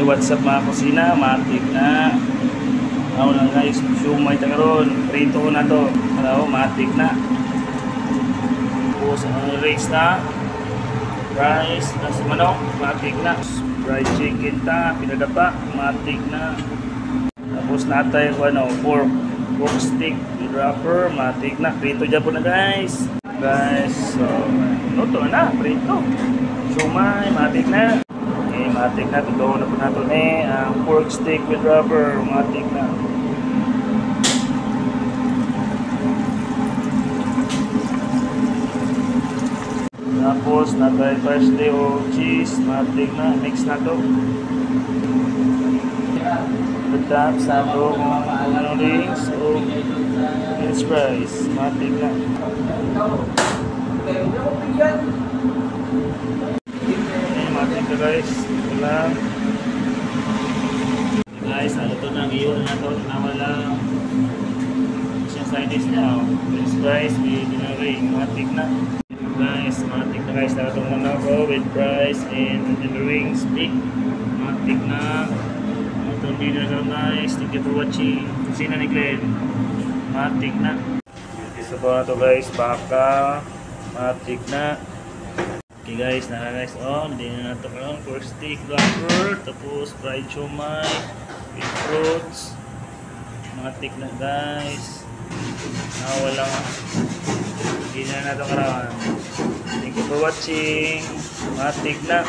What's up mga kusina, matik na. Ako lang guys, sumay ta karon. Prito ko na to. Ano, matik na. Tapos ang rice na. Rice, tas manok, matik na. Fried chicken ta, pinadapa, matik na. Tapos natay ko ano, pork stick, wrapper, matik na. Prito dyan po na guys. Guys, so, luto na, prito. Sumay, matik na. Okay, matik na. Tutuwa na po natin ang pork stick with rubber. Matik na. Tapos, natay parsley o cheese. Matik na. Mix na to. Tapos, nato kung rings o french fries. Matik na. Matik na guys. Ito lang. Guys, ano to nang iyon na to. Nawala siyang side dish niya. French fries with ring. Matik na. Guys, matik na guys. Nakatong na ako with fries and the ring stick. Matik na. Itong dinner na guys. Thank you for watching. Sina ni Glenn. Matik na. Isa po na to guys. Baka. Matik na. Okay guys, guys, hindi na natin karoon pork stick, wrapper, tapos fried siomai with fruits. Matik na guys. Wala nga. Hindi na natin karoon. Thank you for watching. Matik na.